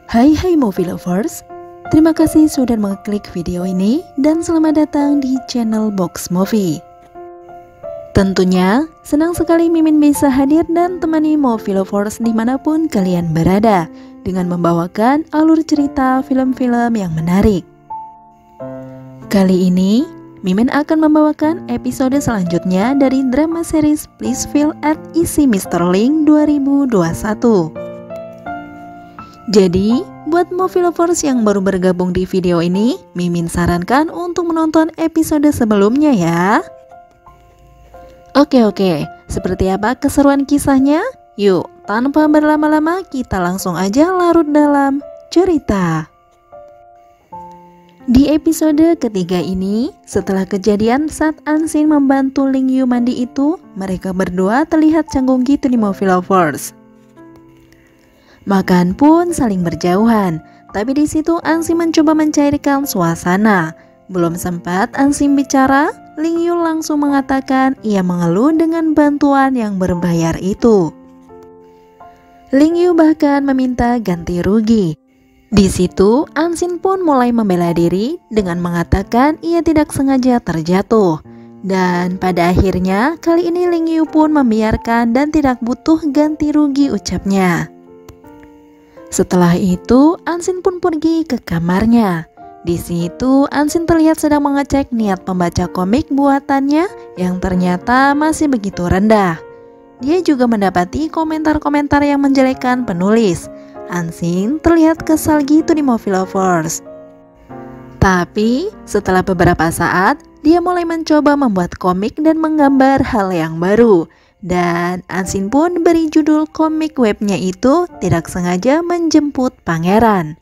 Hai movie lovers, terima kasih sudah mengklik video ini dan selamat datang di channel Box Movie. Tentunya senang sekali Mimin bisa hadir dan temani movie lovers dimanapun kalian berada dengan membawakan alur cerita film-film yang menarik. Kali ini Mimin akan membawakan episode selanjutnya dari drama series Please Feel at Easy Mr. Link 2021. Jadi, buat movie lovers yang baru bergabung di video ini, Mimin sarankan untuk menonton episode sebelumnya ya. Oke, seperti apa keseruan kisahnya? Yuk, tanpa berlama-lama kita langsung aja larut dalam cerita. Di episode ketiga ini, setelah kejadian saat Ansin membantu Ling Yu mandi itu, mereka berdua terlihat canggung gitu di movie lovers. Makan pun saling berjauhan, tapi di situ Ansin mencoba mencairkan suasana. Belum sempat Ansin bicara, Ling Yu langsung mengatakan ia mengeluh dengan bantuan yang berbayar itu. Ling Yu bahkan meminta ganti rugi. Di situ Ansin pun mulai membela diri dengan mengatakan ia tidak sengaja terjatuh. Dan pada akhirnya kali ini Ling Yu pun membiarkan dan tidak butuh ganti rugi ucapnya. Setelah itu, Ansin pun pergi ke kamarnya. Di situ, Ansin terlihat sedang mengecek niat pembaca komik buatannya yang ternyata masih begitu rendah. Dia juga mendapati komentar-komentar yang menjelekkan penulis. Ansin terlihat kesal gitu di movie lovers. Tapi, setelah beberapa saat, dia mulai mencoba membuat komik dan menggambar hal yang baru. Dan Ansin pun beri judul komik webnya itu Tidak Sengaja Menjemput Pangeran,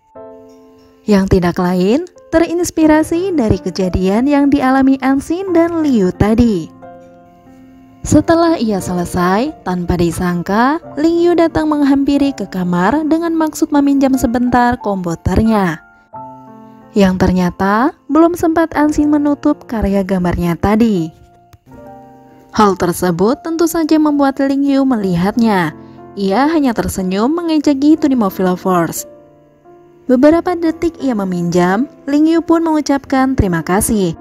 yang tidak lain terinspirasi dari kejadian yang dialami Ansin dan Liu tadi. Setelah ia selesai, tanpa disangka Ling Yu datang menghampiri ke kamar dengan maksud meminjam sebentar komputernya, yang ternyata belum sempat Ansin menutup karya gambarnya tadi. Hal tersebut tentu saja membuat Ling Yu melihatnya. Ia hanya tersenyum mengejek gitu di movie lovers. Beberapa detik ia meminjam, Ling Yu pun mengucapkan terima kasih.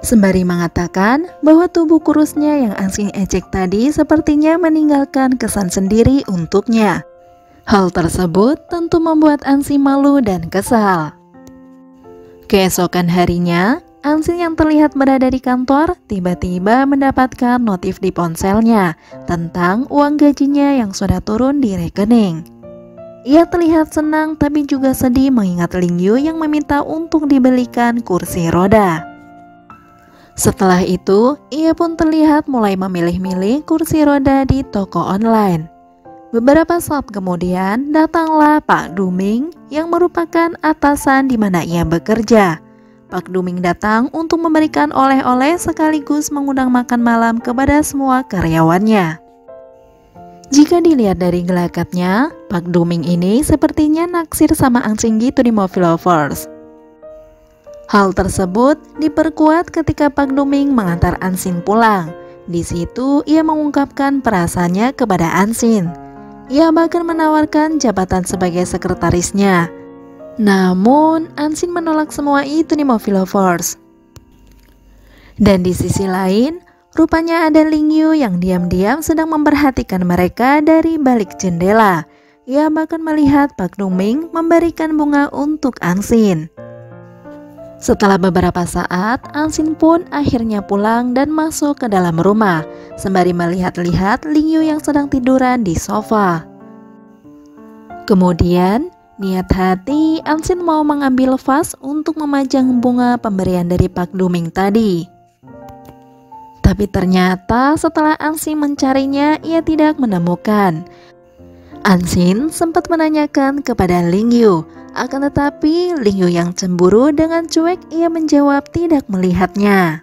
Sembari mengatakan bahwa tubuh kurusnya yang Ansin ejek tadi sepertinya meninggalkan kesan sendiri untuknya. Hal tersebut tentu membuat Ansin malu dan kesal. Keesokan harinya, Ansin yang terlihat berada di kantor tiba-tiba mendapatkan notif di ponselnya tentang uang gajinya yang sudah turun di rekening. Ia terlihat senang tapi juga sedih mengingat Ling Yu yang meminta untuk dibelikan kursi roda. Setelah itu, ia pun terlihat mulai memilih-milih kursi roda di toko online. Beberapa saat kemudian, datanglah Pak Duming yang merupakan atasan di mana ia bekerja. Pak Duming datang untuk memberikan oleh-oleh sekaligus mengundang makan malam kepada semua karyawannya. Jika dilihat dari gelakatnya, Pak Duming ini sepertinya naksir sama Ansin gitu di movie lovers. Hal tersebut diperkuat ketika Pak Duming mengantar Ansin pulang. Di situ ia mengungkapkan perasaannya kepada Ansin. Ia bahkan menawarkan jabatan sebagai sekretarisnya. Namun, Ansin menolak semua itu di movie lovers. Dan di sisi lain, rupanya ada Ling Yu yang diam-diam sedang memperhatikan mereka dari balik jendela. Ia bahkan melihat Pak Duming memberikan bunga untuk Ansin. Setelah beberapa saat, Ansin pun akhirnya pulang dan masuk ke dalam rumah, sembari melihat-lihat Ling Yu yang sedang tiduran di sofa. Kemudian, niat hati Ansin mau mengambil vas untuk memajang bunga pemberian dari Pak Duming tadi. Tapi ternyata setelah Ansin mencarinya, ia tidak menemukan. Ansin sempat menanyakan kepada Ling Yu, akan tetapi Ling Yu yang cemburu dengan cuek ia menjawab tidak melihatnya.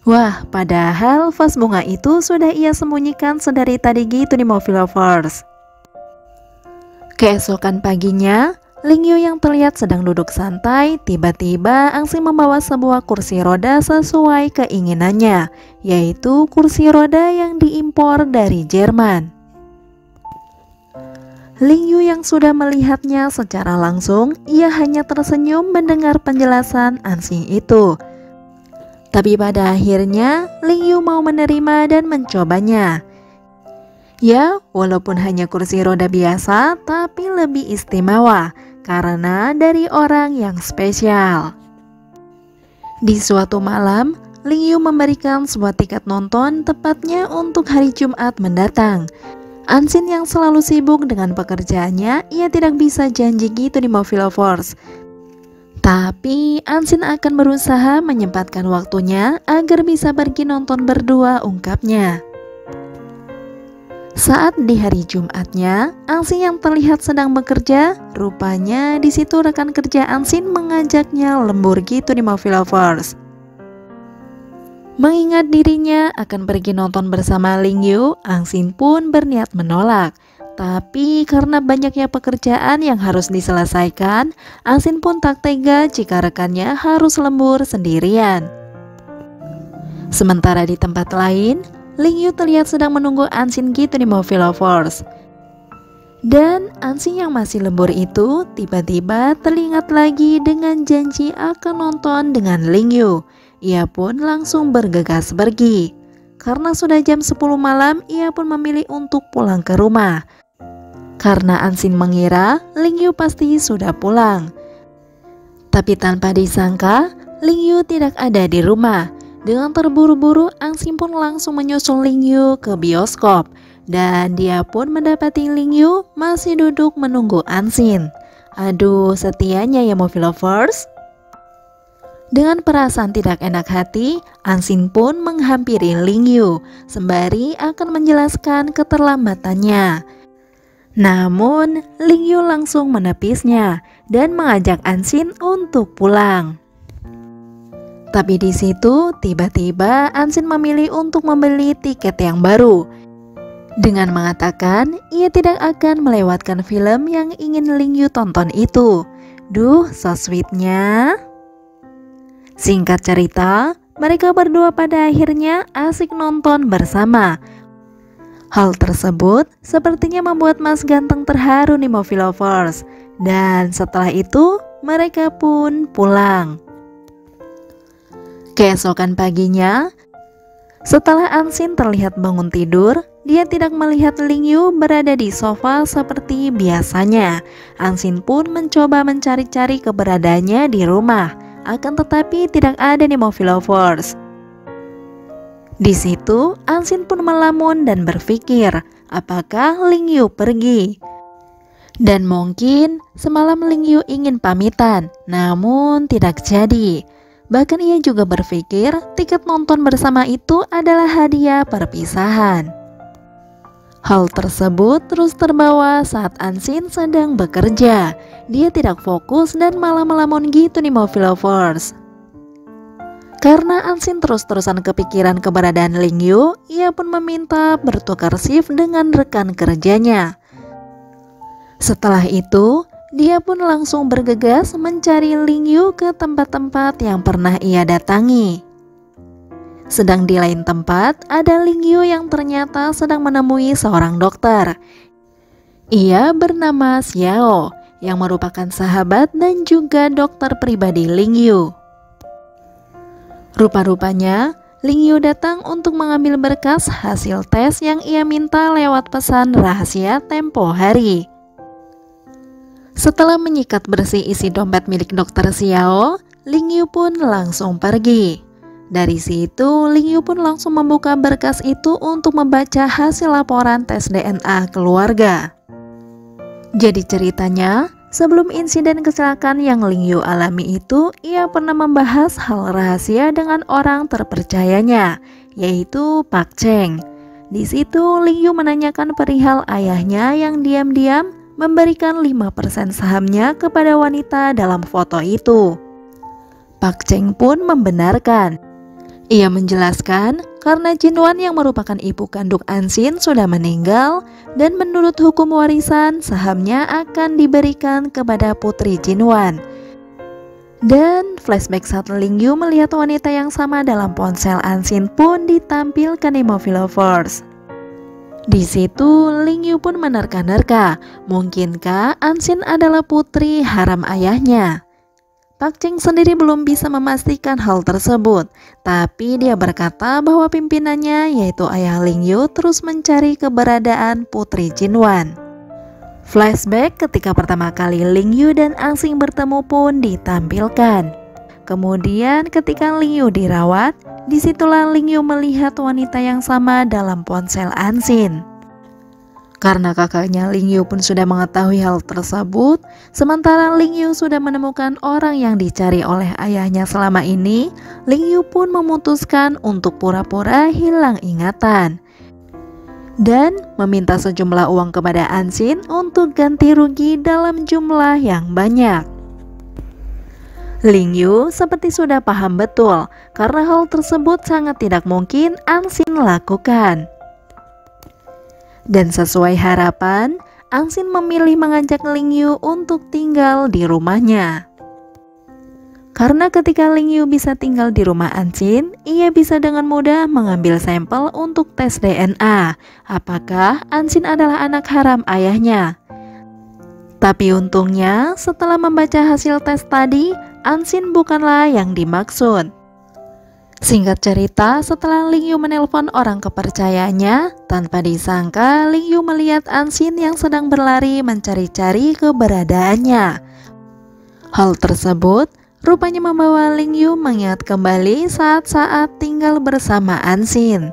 Wah, padahal vas bunga itu sudah ia sembunyikan sedari tadi gitu di movie lovers. Keesokan paginya, Ling Yu yang terlihat sedang duduk santai, tiba-tiba Ansin membawa sebuah kursi roda sesuai keinginannya, yaitu kursi roda yang diimpor dari Jerman. Ling Yu yang sudah melihatnya secara langsung, ia hanya tersenyum mendengar penjelasan Anxin itu. Tapi pada akhirnya, Ling Yu mau menerima dan mencobanya. Ya, walaupun hanya kursi roda biasa, tapi lebih istimewa karena dari orang yang spesial. Di suatu malam, Ling Yu memberikan sebuah tiket nonton tepatnya untuk hari Jumat mendatang. Anxin yang selalu sibuk dengan pekerjaannya, ia tidak bisa janji gitu di Movie Lovers. Tapi Anxin akan berusaha menyempatkan waktunya agar bisa pergi nonton berdua, ungkapnya. Saat di hari Jumatnya, Anxin yang terlihat sedang bekerja, rupanya di situ rekan kerja Anxin mengajaknya lembur gitu di Movie Lovers. Mengingat dirinya akan pergi nonton bersama Ling Yu, Anxin pun berniat menolak. Tapi karena banyaknya pekerjaan yang harus diselesaikan, Anxin pun tak tega jika rekannya harus lembur sendirian. Sementara di tempat lain, Ling Yu terlihat sedang menunggu Anxin gitu di Movie Lovers. Dan Anxin yang masih lembur itu tiba-tiba teringat lagi dengan janji akan nonton dengan Ling Yu. Ia pun langsung bergegas pergi. Karena sudah jam 10 malam, ia pun memilih untuk pulang ke rumah. Karena Anxin mengira Ling Yu pasti sudah pulang. Tapi tanpa disangka, Ling Yu tidak ada di rumah. Dengan terburu-buru, Anxin pun langsung menyusul Ling Yu ke bioskop. Dan dia pun mendapati Ling Yu masih duduk menunggu Anxin. Aduh, setianya ya Movie Lovers. Dengan perasaan tidak enak hati, Anxin pun menghampiri Ling Yu, sembari akan menjelaskan keterlambatannya. Namun, Ling Yu langsung menepisnya dan mengajak Anxin untuk pulang. Tapi di situ, tiba-tiba Anxin memilih untuk membeli tiket yang baru. Dengan mengatakan, ia tidak akan melewatkan film yang ingin Ling Yu tonton itu. Duh, so sweetnya. Singkat cerita, mereka berdua pada akhirnya asik nonton bersama. Hal tersebut sepertinya membuat Mas Ganteng terharu nih Movie Lovers. Dan setelah itu, mereka pun pulang. Keesokan paginya, setelah Anxin terlihat bangun tidur, dia tidak melihat Ling Yu berada di sofa seperti biasanya. Anxin pun mencoba mencari-cari keberadaannya di rumah. Akan tetapi tidak ada nih Movie Lovers. Di situ Anxin pun melamun dan berpikir, apakah Ling Yu pergi? Dan mungkin semalam Ling Yu ingin pamitan, namun tidak jadi. Bahkan ia juga berpikir tiket nonton bersama itu adalah hadiah perpisahan. Hal tersebut terus terbawa saat Anxin sedang bekerja. Dia tidak fokus dan malah melamun gitu nih Movie Lovers. Karena Anxin terus-terusan kepikiran keberadaan Ling Yu, ia pun meminta bertukar shift dengan rekan kerjanya. Setelah itu, dia pun langsung bergegas mencari Ling Yu ke tempat-tempat yang pernah ia datangi. Sedang di lain tempat, ada Ling Yu yang ternyata sedang menemui seorang dokter. Ia bernama Xiao, yang merupakan sahabat dan juga dokter pribadi Ling Yu. Rupa-rupanya, Ling Yu datang untuk mengambil berkas hasil tes yang ia minta lewat pesan rahasia tempo hari. Setelah menyikat bersih isi dompet milik dokter Xiao, Ling Yu pun langsung pergi. Dari situ, Ling Yu pun langsung membuka berkas itu untuk membaca hasil laporan tes DNA keluarga. Jadi ceritanya, sebelum insiden kecelakaan yang Ling Yu alami itu, ia pernah membahas hal rahasia dengan orang terpercayanya, yaitu Pak Cheng. Di situ, Ling Yu menanyakan perihal ayahnya yang diam-diam memberikan 5% sahamnya kepada wanita dalam foto itu. Pak Cheng pun membenarkan. Ia menjelaskan karena Jinwan yang merupakan ibu kandung Anxin sudah meninggal dan menurut hukum warisan sahamnya akan diberikan kepada putri Jinwan. Dan flashback saat Ling Yu melihat wanita yang sama dalam ponsel Anxin pun ditampilkan di Movie Lovers. Di situ Ling Yu pun menerka-nerka, mungkinkah Ansin adalah putri haram ayahnya? Pak Cheng sendiri belum bisa memastikan hal tersebut, tapi dia berkata bahwa pimpinannya yaitu ayah Ling Yu terus mencari keberadaan putri Jinwan. Flashback ketika pertama kali Ling Yu dan Ansin bertemu pun ditampilkan. Kemudian ketika Ling Yu dirawat, disitulah Ling Yu melihat wanita yang sama dalam ponsel Ansin. Karena kakaknya Ling Yu pun sudah mengetahui hal tersebut, sementara Ling Yu sudah menemukan orang yang dicari oleh ayahnya selama ini, Ling Yu pun memutuskan untuk pura-pura hilang ingatan dan meminta sejumlah uang kepada Ansin untuk ganti rugi dalam jumlah yang banyak. Ling Yu seperti sudah paham betul karena hal tersebut sangat tidak mungkin Ansin lakukan. Dan sesuai harapan, Ansin memilih mengajak Ling Yu untuk tinggal di rumahnya. Karena ketika Ling Yu bisa tinggal di rumah Ansin, ia bisa dengan mudah mengambil sampel untuk tes DNA apakah Ansin adalah anak haram ayahnya. Tapi untungnya setelah membaca hasil tes tadi, Ansin bukanlah yang dimaksud. Singkat cerita, setelah Ling Yu menelpon orang kepercayaannya, tanpa disangka Ling Yu melihat Ansin yang sedang berlari mencari-cari keberadaannya. Hal tersebut rupanya membawa Ling Yu mengingat kembali saat-saat tinggal bersama Ansin.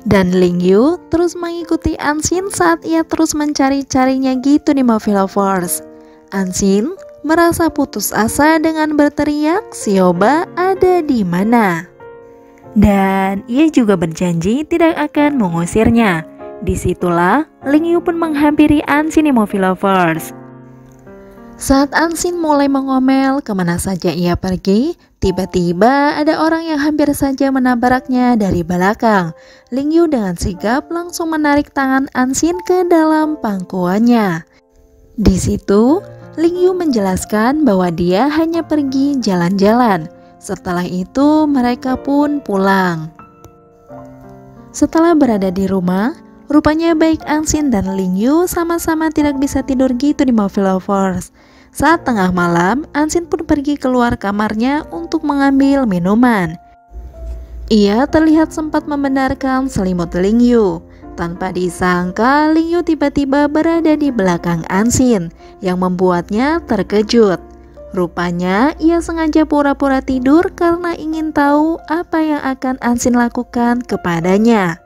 Dan Ling Yu terus mengikuti Ansin saat ia terus mencari-carinya gitu di Movie Lovers. Ansin merasa putus asa dengan berteriak, "Sioba ada di mana?" Dan ia juga berjanji tidak akan mengusirnya. Disitulah Ling Yu pun menghampiri Ansin di Movie Lovers. Saat Ansin mulai mengomel kemana saja ia pergi, tiba-tiba ada orang yang hampir saja menabraknya dari belakang. Ling Yu dengan sigap langsung menarik tangan Ansin ke dalam pangkuannya. Di situ Ling Yu menjelaskan bahwa dia hanya pergi jalan-jalan. Setelah itu mereka pun pulang. Setelah berada di rumah, rupanya baik Ansin dan Ling Yu sama-sama tidak bisa tidur gitu di Movie Lovers. Saat tengah malam, Ansin pun pergi keluar kamarnya untuk mengambil minuman. Ia terlihat sempat membenarkan selimut Ling Yu. Tanpa disangka, Ling Yu tiba-tiba berada di belakang Ansin, yang membuatnya terkejut. Rupanya ia sengaja pura-pura tidur karena ingin tahu apa yang akan Ansin lakukan kepadanya.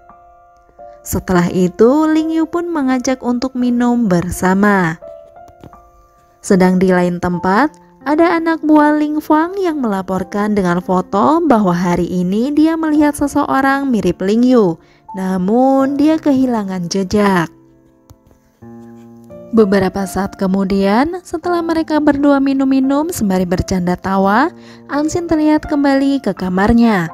Setelah itu, Ling Yu pun mengajak untuk minum bersama. Sedang di lain tempat, ada anak buah Ling Fang yang melaporkan dengan foto bahwa hari ini dia melihat seseorang mirip Ling Yu. Namun dia kehilangan jejak. Beberapa saat kemudian, setelah mereka berdua minum-minum sembari bercanda tawa, Ansin terlihat kembali ke kamarnya.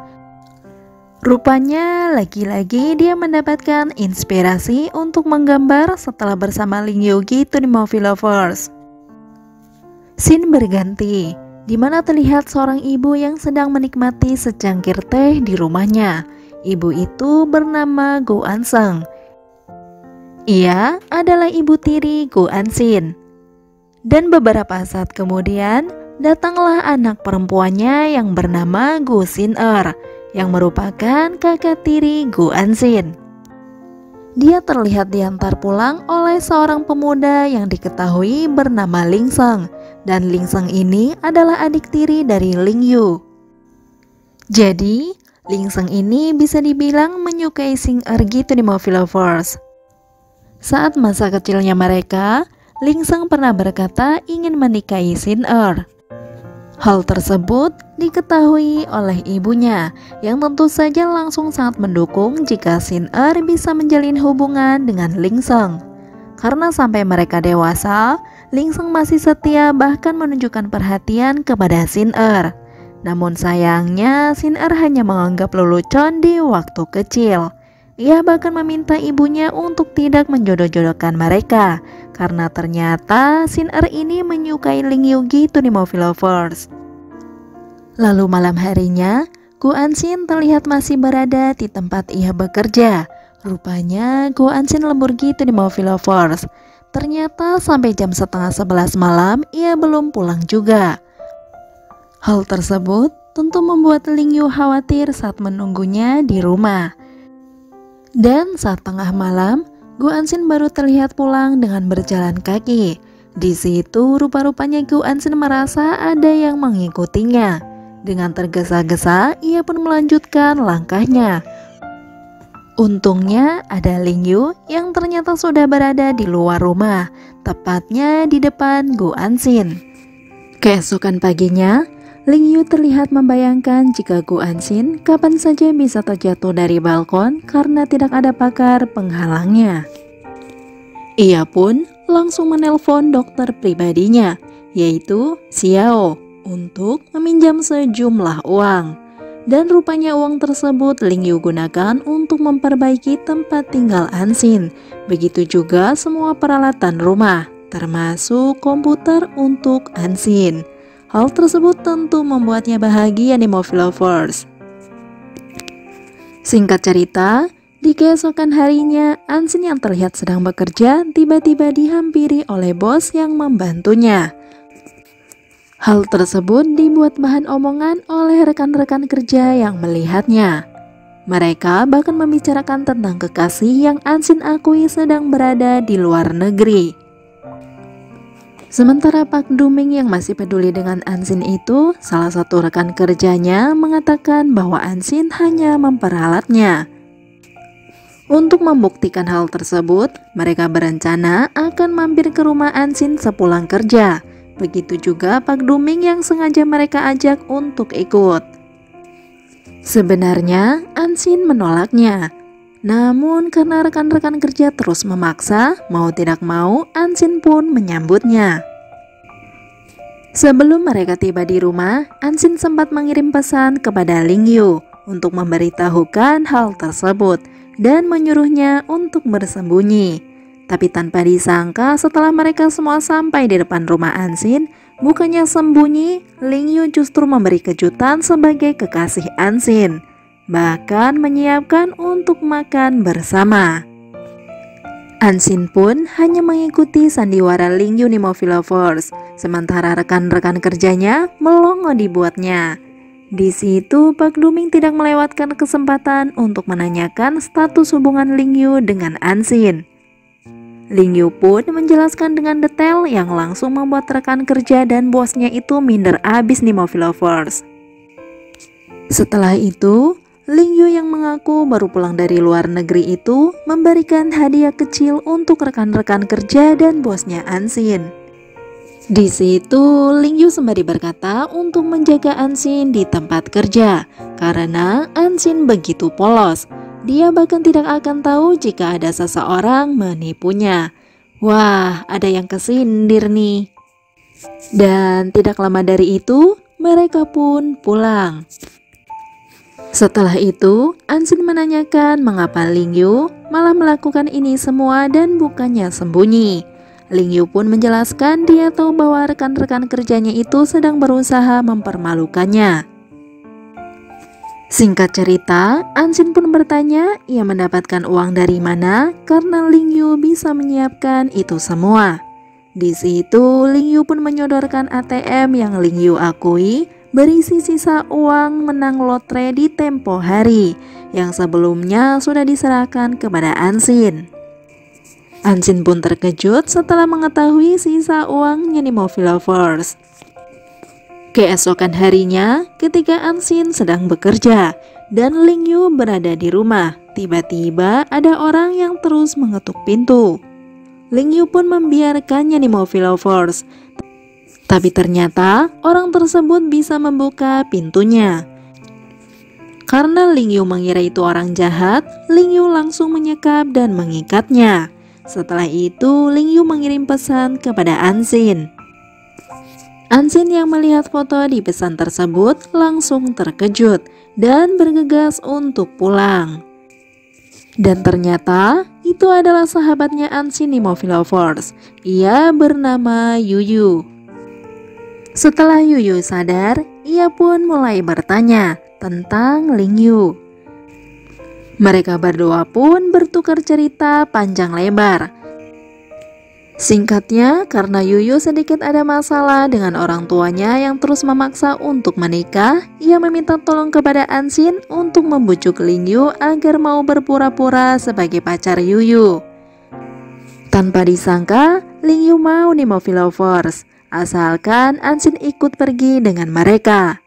Rupanya lagi-lagi dia mendapatkan inspirasi untuk menggambar setelah bersama Ling Yu gitu di Movie Lovers. Scene berganti, di mana terlihat seorang ibu yang sedang menikmati secangkir teh di rumahnya. Ibu itu bernama Gu Anseng. Ia adalah ibu tiri Gu Ansin. Dan beberapa saat kemudian, datanglah anak perempuannya yang bernama Gu Xin-er, yang merupakan kakak tiri Gu Ansin. Dia terlihat diantar pulang oleh seorang pemuda yang diketahui bernama Ling Sheng. Dan Ling Sheng ini adalah adik tiri dari Ling Yu. Jadi, Ling Sheng ini bisa dibilang menyukai Xin-er gitu di Movie Lovers. Saat masa kecilnya mereka, Ling Sheng pernah berkata ingin menikahi Xin-er. Hal tersebut diketahui oleh ibunya, yang tentu saja langsung sangat mendukung jika Xin-er bisa menjalin hubungan dengan Ling Sheng. Karena sampai mereka dewasa, Ling Sheng masih setia bahkan menunjukkan perhatian kepada Xin-er. Namun sayangnya, Xin-er hanya menganggap lelucon di waktu kecil. Ia bahkan meminta ibunya untuk tidak menjodoh-jodohkan mereka, karena ternyata Xin-er ini menyukai Ling Yu gitu di Movie Lovers. Lalu malam harinya, Gu Ansin terlihat masih berada di tempat ia bekerja. Rupanya Go Ansin lembur gitu di Movie Lovers. Ternyata sampai jam setengah 11 malam ia belum pulang juga. Hal tersebut tentu membuat Ling Yu khawatir saat menunggunya di rumah. Dan saat tengah malam, Go Ansin baru terlihat pulang dengan berjalan kaki. Di situ rupa-rupanya Go Ansin merasa ada yang mengikutinya. Dengan tergesa-gesa, ia pun melanjutkan langkahnya. Untungnya ada Ling Yu yang ternyata sudah berada di luar rumah, tepatnya di depan Go Ansin. Keesokan paginya, Ling Yu terlihat membayangkan jika Go Ansin kapan saja bisa terjatuh dari balkon karena tidak ada pagar penghalangnya. Ia pun langsung menelpon dokter pribadinya, yaitu Xiao, untuk meminjam sejumlah uang. Dan rupanya uang tersebut Ling Yu gunakan untuk memperbaiki tempat tinggal Ansin. Begitu juga semua peralatan rumah, termasuk komputer untuk Ansin. Hal tersebut tentu membuatnya bahagia di Movie Lovers. Singkat cerita, di keesokan harinya, Ansin yang terlihat sedang bekerja tiba-tiba dihampiri oleh bos yang membantunya. Hal tersebut dibuat bahan omongan oleh rekan-rekan kerja yang melihatnya. Mereka bahkan membicarakan tentang kekasih yang Ansin akui sedang berada di luar negeri. Sementara Pak Duming yang masih peduli dengan Ansin itu, salah satu rekan kerjanya mengatakan bahwa Ansin hanya memperalatnya. Untuk membuktikan hal tersebut, mereka berencana akan mampir ke rumah Ansin sepulang kerja. Begitu juga Pak Duming yang sengaja mereka ajak untuk ikut. Sebenarnya Ansin menolaknya. Namun karena rekan-rekan kerja terus memaksa, mau tidak mau Ansin pun menyambutnya. Sebelum mereka tiba di rumah, Ansin sempat mengirim pesan kepada Ling Yu untuk memberitahukan hal tersebut dan menyuruhnya untuk bersembunyi. Tapi tanpa disangka setelah mereka semua sampai di depan rumah Ansin, bukannya sembunyi, Ling Yu justru memberi kejutan sebagai kekasih Ansin. Bahkan menyiapkan untuk makan bersama. Ansin pun hanya mengikuti sandiwara Ling Yu di Movie Lovers, sementara rekan-rekan kerjanya melongo dibuatnya. Di situ Pak Duming tidak melewatkan kesempatan untuk menanyakan status hubungan Ling Yu dengan Ansin. Ling Yu pun menjelaskan dengan detail yang langsung membuat rekan kerja dan bosnya itu minder abis di Movie Lovers. Setelah itu, Ling Yu yang mengaku baru pulang dari luar negeri itu memberikan hadiah kecil untuk rekan-rekan kerja dan bosnya Ansin. Di situ Ling Yu sembari berkata untuk menjaga Ansin di tempat kerja karena Ansin begitu polos. Dia bahkan tidak akan tahu jika ada seseorang menipunya. Wah, ada yang kesindir nih. Dan tidak lama dari itu, mereka pun pulang. Setelah itu, Ansin menanyakan mengapa Ling Yu malah melakukan ini semua dan bukannya sembunyi. Ling Yu pun menjelaskan dia tahu bahwa rekan-rekan kerjanya itu sedang berusaha mempermalukannya. Singkat cerita, Ansin pun bertanya ia mendapatkan uang dari mana karena Ling Yu bisa menyiapkan itu semua. Di situ Ling Yu pun menyodorkan ATM yang Ling Yu akui berisi sisa uang menang lotre di tempo hari yang sebelumnya sudah diserahkan kepada Ansin. Ansin pun terkejut setelah mengetahui sisa uangnya di Movie Lovers. Keesokan harinya, ketika Ansin sedang bekerja dan Ling Yu berada di rumah, tiba-tiba ada orang yang terus mengetuk pintu. Ling Yu pun membiarkannya di Movie Lovers. Tapi ternyata orang tersebut bisa membuka pintunya. Karena Ling Yu mengira itu orang jahat, Ling Yu langsung menyekap dan mengikatnya. Setelah itu, Ling Yu mengirim pesan kepada Ansin. Ansin yang melihat foto di pesan tersebut langsung terkejut dan bergegas untuk pulang. Dan ternyata itu adalah sahabatnya Ansin di Movie Lovers. Ia bernama Yuyu. Setelah Yuyu sadar, ia pun mulai bertanya tentang Ling Yu. Mereka berdua pun bertukar cerita panjang lebar. Singkatnya, karena Yuyu sedikit ada masalah dengan orang tuanya yang terus memaksa untuk menikah, ia meminta tolong kepada Ansin untuk membujuk Lingyu agar mau berpura-pura sebagai pacar Yuyu. Tanpa disangka, Lingyu mau nih Movie Lovers, asalkan Ansin ikut pergi dengan mereka.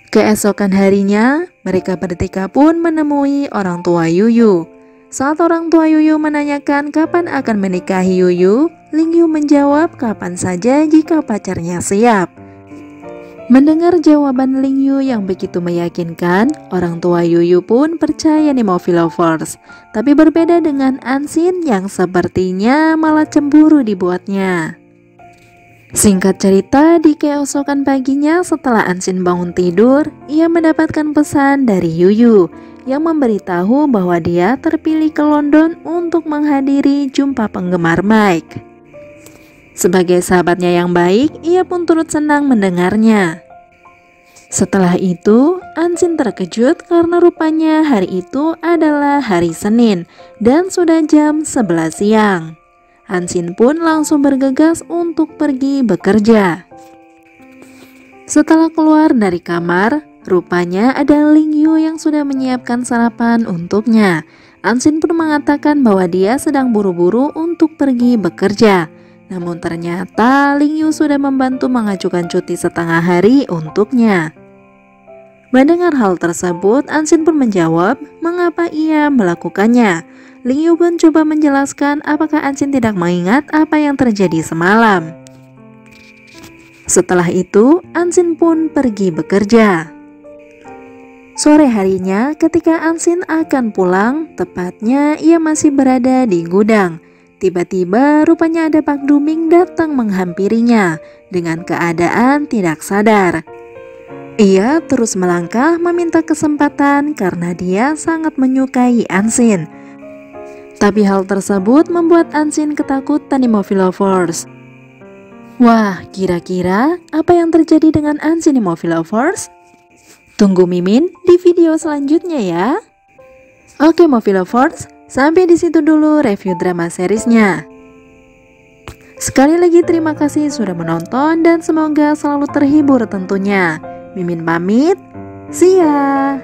Keesokan harinya, mereka bertiga pun menemui orang tua Yuyu. Saat orang tua Yuyu menanyakan kapan akan menikahi Yuyu, Lingyu menjawab kapan saja jika pacarnya siap. Mendengar jawaban Lingyu yang begitu meyakinkan, orang tua Yuyu pun percaya nih Movie Lovers. Tapi berbeda dengan Ansin yang sepertinya malah cemburu dibuatnya. Singkat cerita, di keesokan paginya setelah Ansin bangun tidur, ia mendapatkan pesan dari Yuyu yang memberitahu bahwa dia terpilih ke London untuk menghadiri jumpa penggemar Mike. Sebagai sahabatnya yang baik, ia pun turut senang mendengarnya. Setelah itu, Ansin terkejut karena rupanya hari itu adalah hari Senin dan sudah jam 11 siang. Ansin pun langsung bergegas untuk pergi bekerja. Setelah keluar dari kamar, rupanya ada Lingyu yang sudah menyiapkan sarapan untuknya. Ansin pun mengatakan bahwa dia sedang buru-buru untuk pergi bekerja. Namun ternyata Lingyu sudah membantu mengajukan cuti setengah hari untuknya. Mendengar hal tersebut, Ansin pun menjawab mengapa ia melakukannya. Lingyu pun coba menjelaskan apakah Ansin tidak mengingat apa yang terjadi semalam. Setelah itu, Ansin pun pergi bekerja. Sore harinya, ketika Ansin akan pulang, tepatnya ia masih berada di gudang. Tiba-tiba rupanya ada Pak Duming datang menghampirinya dengan keadaan tidak sadar. Ia terus melangkah meminta kesempatan karena dia sangat menyukai Ansin. Tapi hal tersebut membuat Ansin ketakutan di Movie Lovers. Wah, kira-kira apa yang terjadi dengan Ansin di Movie Lovers? Tunggu Mimin di video selanjutnya ya. Oke Movie Lovers, sampai di situ dulu review drama seriesnya. Sekali lagi terima kasih sudah menonton dan semoga selalu terhibur tentunya. Mimin pamit, see ya.